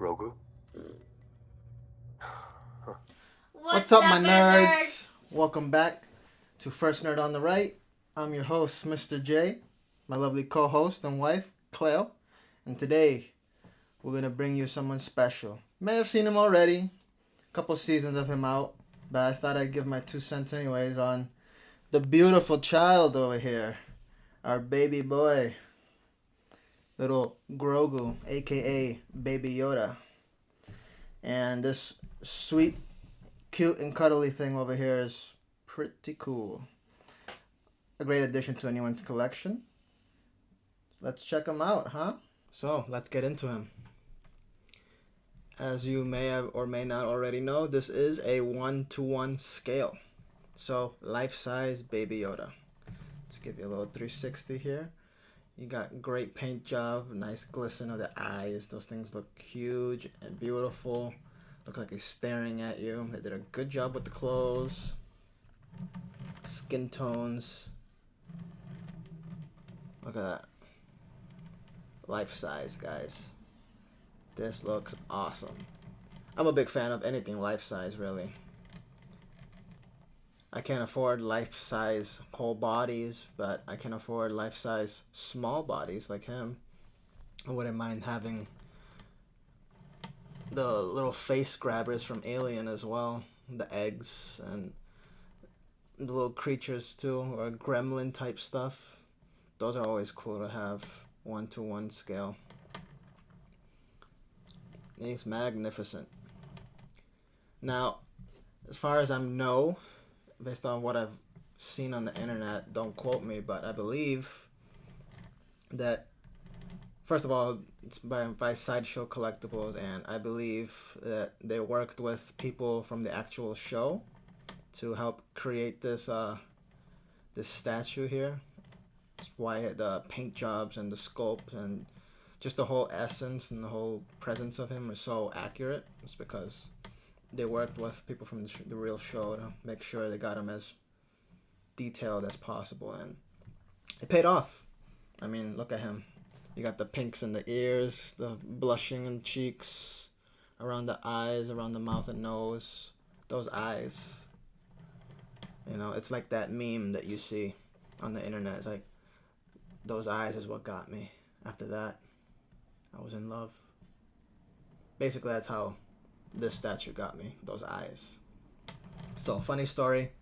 Grogu? What's up, my nerds? Welcome back to First Nerd on the Right. I'm your host, Mr. J, my lovely co-host and wife, Cleo. And today, we're going to bring you someone special. You may have seen him already, a couple seasons of him out, but I thought I'd give my 2 cents anyways on the beautiful child over here, our baby boy, little Grogu, aka Baby Yoda. And this sweet, cute, and cuddly thing over here is pretty cool. A great addition to anyone's collection. Let's check him out, huh? So, let's get into him. As you may have or may not already know, this is a 1-to-1 scale. So, life-size Baby Yoda. Let's give you a little 360 here. You got great paint job, nice glisten of the eyes. Those things look huge and beautiful. Look like he's staring at you. They did a good job with the clothes, skin tones. Look at that. Life size, guys. This looks awesome. I'm a big fan of anything life size, really. I can't afford life-size whole bodies, but I can afford life-size small bodies like him. I wouldn't mind having the little face grabbers from Alien as well. The eggs and the little creatures too, or gremlin type stuff. Those are always cool to have 1-to-1 scale. He's magnificent. Now, as far as I know, based on what I've seen on the internet, don't quote me, but I believe that, first of all, it's by Sideshow collectibles, and I believe that they worked with people from the actual show to help create this this statue here. That's why the paint jobs and the sculpt and just the whole essence and the whole presence of him is so accurate. It's because they worked with people from the real show to make sure they got him as detailed as possible, and it paid off. I mean, look at him. You got the pinks in the ears, the blushing in the cheeks, around the eyes, around the mouth and nose. Those eyes. You know, it's like that meme that you see on the internet. It's like, those eyes is what got me. After that, I was in love. Basically, that's how this statue got me, those eyes. So, funny story,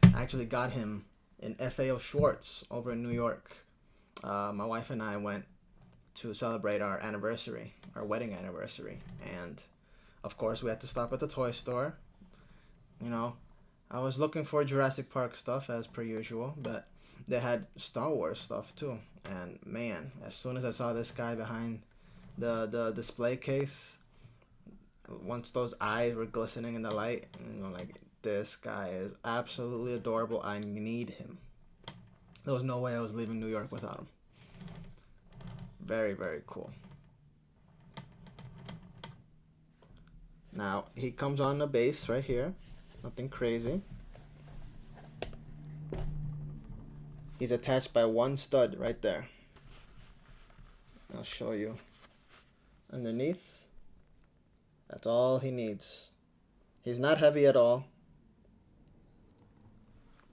I actually got him in FAO Schwartz over in New York. My wife and I went to celebrate our anniversary, our wedding anniversary, and of course we had to stop at the toy store. You know, I was looking for Jurassic Park stuff as per usual, but they had Star Wars stuff too. And man, as soon as I saw this guy behind the display case, once those eyes were glistening in the light, you know, like, this guy is absolutely adorable. I need him. There was no way I was leaving New York without him. Very, very cool. Now, he comes on the base right here. Nothing crazy. He's attached by one stud right there. I'll show you. Underneath. That's all he needs. He's not heavy at all.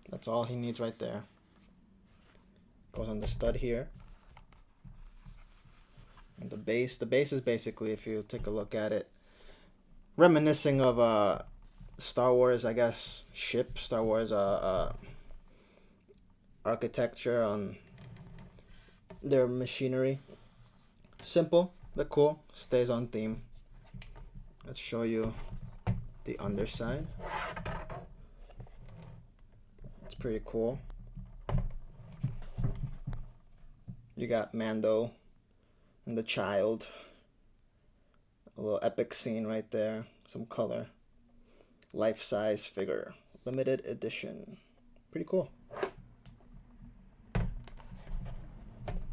That's all he needs right there. Goes on the stud here. And the base is basically, if you take a look at it, reminiscing of Star Wars, I guess, ship, Star Wars architecture on their machinery. Simple, but cool. Stays on theme. Let's show you the underside. It's pretty cool. You got Mando and the child. A little epic scene right there. Some color. Life-size figure. Limited edition. Pretty cool.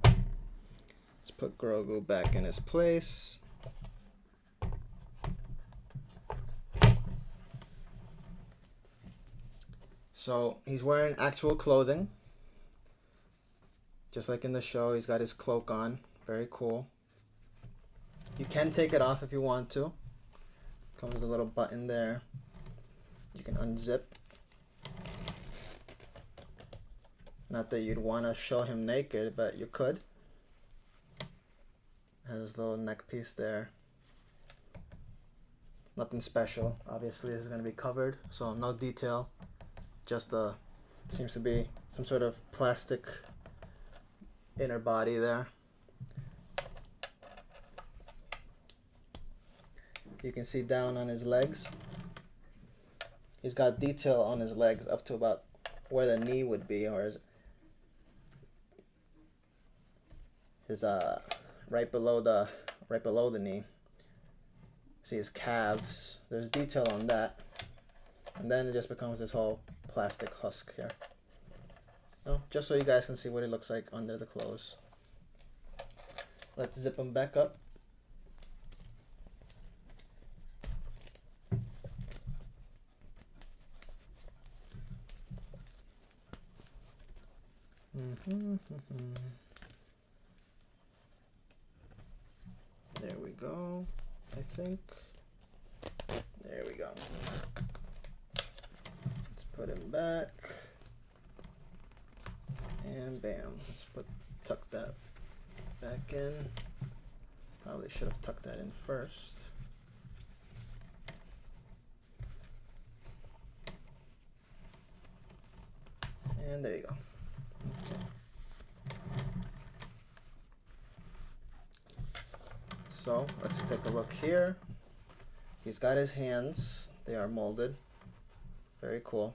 Let's put Grogu back in his place. So he's wearing actual clothing. Just like in the show, he's got his cloak on. Very cool. You can take it off if you want to. Comes with a little button there. You can unzip. Not that you'd want to show him naked, but you could. Has this little neck piece there. Nothing special. Obviously, this is going to be covered, so no detail. Just seems to be some sort of plastic inner body there. You can see down on his legs. He's got detail on his legs up to about where the knee would be, or his right below the knee. See his calves. There's detail on that, and then it just becomes this whole plastic husk here. So just so you guys can see what it looks like under the clothes. Let's zip him back up. There we go. I think. There we go. Let's put him back. And bam. Let's tuck that back in. Probably should have tucked that in first. And there you go. Okay. So let's take a look here. He's got his hands. They are molded. Very cool.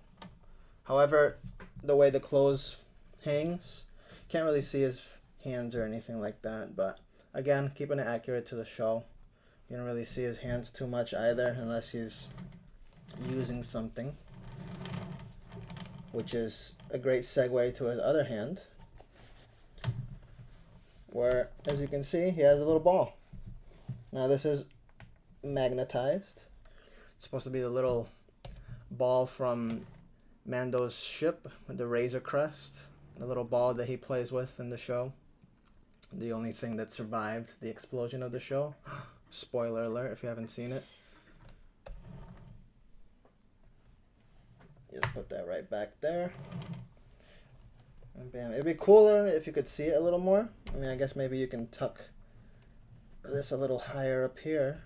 However, the way the clothes hangs, can't really see his hands or anything like that. But again, keeping it accurate to the show. You don't really see his hands too much either, unless he's using something, which is a great segue to his other hand, where, as you can see, he has a little ball. Now this is magnetized. It's supposed to be the little ball from Mando's ship with the Razor Crest, the little ball that he plays with in the show. The only thing that survived the explosion of the show. Spoiler alert if you haven't seen it. Just put that right back there. And bam. It'd be cooler if you could see it a little more. I mean, I guess maybe you can tuck this a little higher up here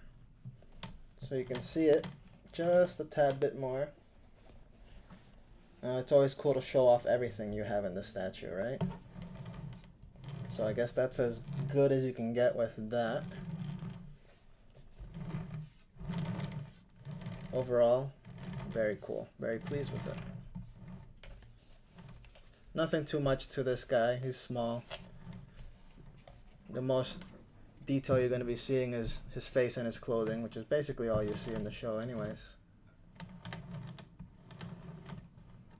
so you can see it just a tad bit more. It's always cool to show off everything you have in the statue, right? So I guess that's as good as you can get with that. Overall, very cool. Very pleased with it. Nothing too much to this guy. He's small. The most detail you're going to be seeing is his face and his clothing, which is basically all you see in the show anyways.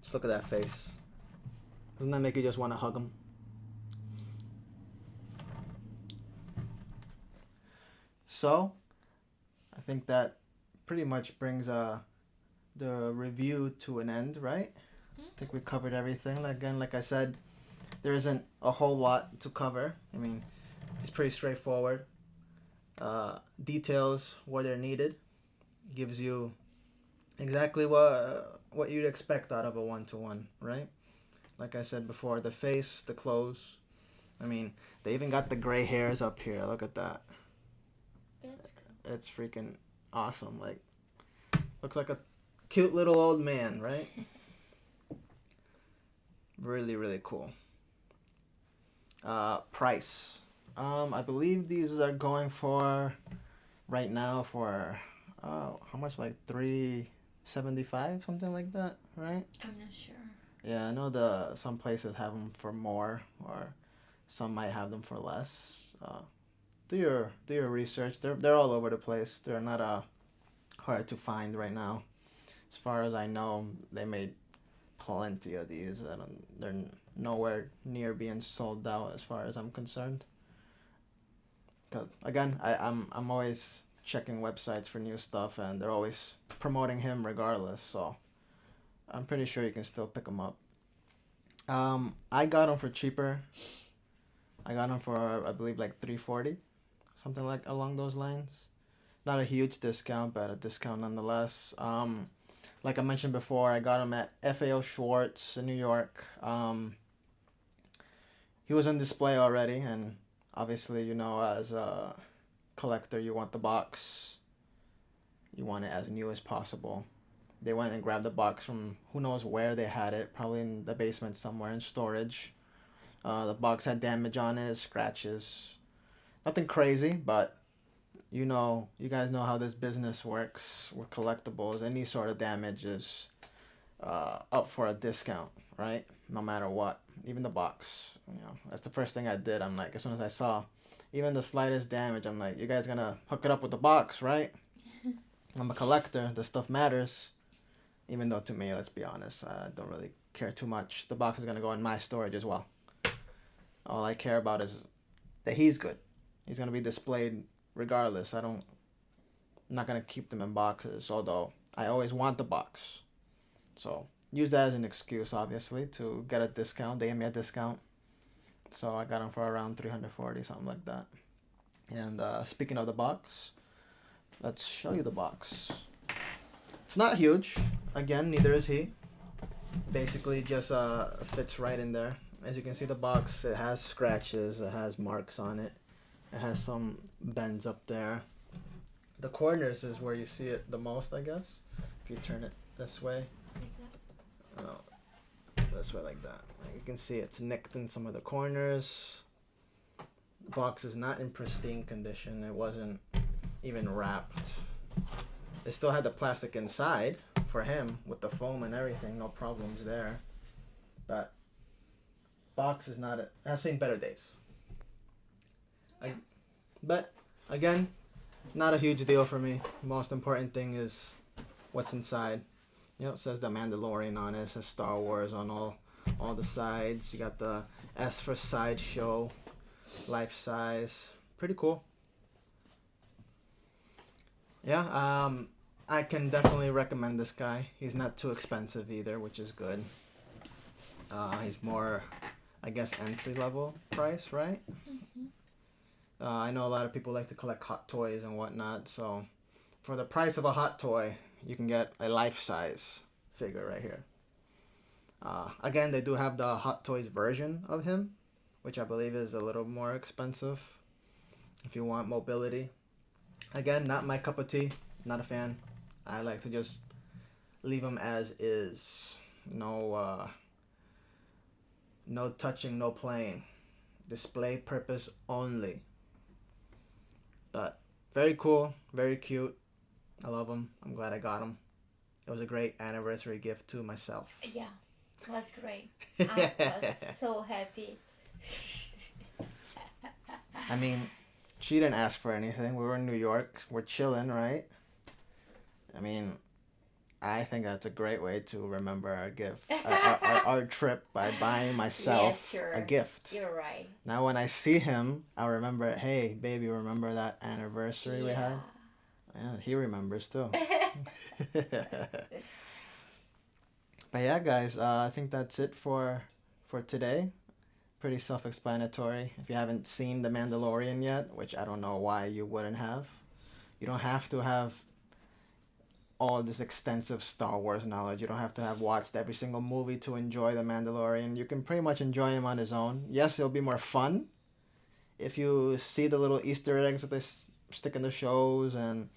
Just look at that face. Doesn't that make you just want to hug him? So, I think that pretty much brings the review to an end, right? I think we covered everything. Again, like I said, there isn't a whole lot to cover. I mean, it's pretty straightforward. Details where they're needed. Gives you exactly what you'd expect out of a one-to-one, right? Like I said before, the face, the clothes. I mean, they even got the gray hairs up here. Look at that. That's cool. It's freaking awesome. Like, looks like a cute little old man, right? Really, really cool. Price. I believe these are going for right now for how much? Like $375, something like that, right? I'm not sure. Yeah, I know some places have them for more, or some might have them for less. Do your research. They're all over the place. They're not hard to find right now. As far as I know, they made plenty of these. They're nowhere near being sold out as far as I'm concerned. Cause again, I'm always checking websites for new stuff, and they're always promoting him regardless. So I'm pretty sure you can still pick them up. I got them for cheaper. I got them for, I believe, like $340. something like along those lines. Not a huge discount, but a discount nonetheless. Like I mentioned before, I got him at FAO Schwartz in New York. He was on display already, and obviously, as a collector, you want the box. You want it as new as possible. They went and grabbed the box from who knows where they had it, probably in the basement somewhere in storage. The box had damage on it, scratches. Nothing crazy, but you guys know how this business works with collectibles. Any sort of damage is up for a discount, right? No matter what, even the box. That's the first thing I did. I'm like, as soon as I saw even the slightest damage, I'm like, you guys gonna hook it up with the box, right? I'm a collector. The stuff matters. Even though to me, let's be honest, I don't really care too much. The box is gonna go in my storage as well. All I care about is that he's good. He's gonna be displayed regardless. I'm not gonna keep them in boxes, although I always want the box. So use that as an excuse, obviously, to get a discount. They gave me a discount, so I got them for around $340, something like that. And speaking of the box, let's show you the box. It's not huge. Again, neither is he. Basically, just fits right in there. As you can see, the box, it has scratches, it has marks on it. It has some bends up there. The corners is where you see it the most, I guess. If you turn it this way. Oh, this way like that. You can see it's nicked in some of the corners. The box is not in pristine condition. It wasn't even wrapped. They still had the plastic inside for him with the foam and everything. No problems there. But box is not... I've seen better days. But again, not a huge deal for me. Most important thing is what's inside. It says the Mandalorian on it. It says Star Wars on all the sides. You got the S for Sideshow, life size. Pretty cool. Yeah, I can definitely recommend this guy. He's not too expensive either, which is good. He's more, I guess, entry level price, right? Mm-hmm. I know a lot of people like to collect hot toys and whatnot, so for the price of a hot toy, you can get a life-size figure right here. Again, they do have the Hot Toys version of him, which I believe is a little more expensive if you want mobility. Again, not my cup of tea, not a fan. I like to just leave him as is. No touching, no playing. Display purpose only. But very cool, very cute. I love him. I'm glad I got him. It was a great anniversary gift to myself. Yeah, it was great. I was so happy. I mean, she didn't ask for anything. We were in New York. We're chilling, right? I mean, I think that's a great way to remember our gift, our trip, by buying myself a gift. You're right. Now, when I see him, I'll remember, hey, baby, remember that anniversary we had? Yeah, he remembers too. But yeah, guys, I think that's it for today. Pretty self-explanatory. If you haven't seen The Mandalorian yet, which I don't know why you wouldn't have, you don't have to have all this extensive Star Wars knowledge. You don't have to have watched every single movie to enjoy The Mandalorian. You can pretty much enjoy him on his own. Yes, it'll be more fun if you see the little Easter eggs that they stick in the shows and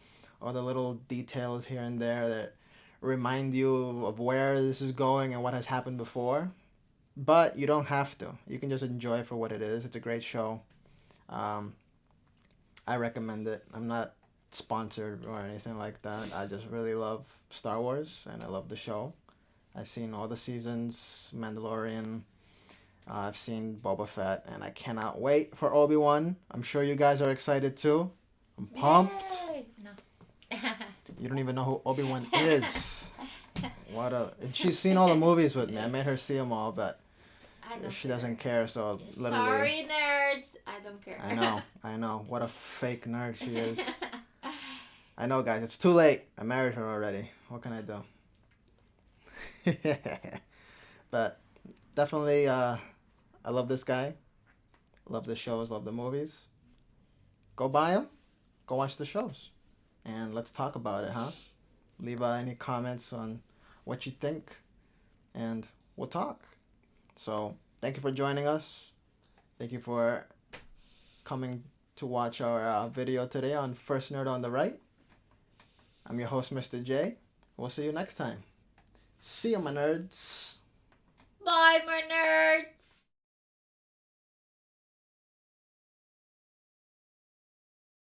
all the little details here and there that remind you of where this is going and what has happened before. But you don't have to. You can just enjoy it for what it is. It's a great show. I recommend it. I'm not sponsored or anything like that. I just really love Star Wars and I love the show. I've seen all the seasons, Mandalorian. I've seen Boba Fett, and I cannot wait for Obi-Wan. I'm sure you guys are excited too. I'm pumped. Yay! No. You don't even know who Obi-Wan is. And she's seen all the movies with me. I made her see them all, but she doesn't care, so literally... Sorry, nerds. I don't care. I know. What a fake nerd she is. I know, guys. It's too late. I married her already. What can I do? But definitely, I love this guy. Love the shows. Love the movies. go buy them. Go watch the shows. And let's talk about it, huh? Leave any comments on what you think. And we'll talk. So, thank you for joining us. Thank you for coming to watch our video today on First Nerd on the Right. I'm your host, Mr. J. We'll see you next time. See you, my nerds. Bye, my nerds.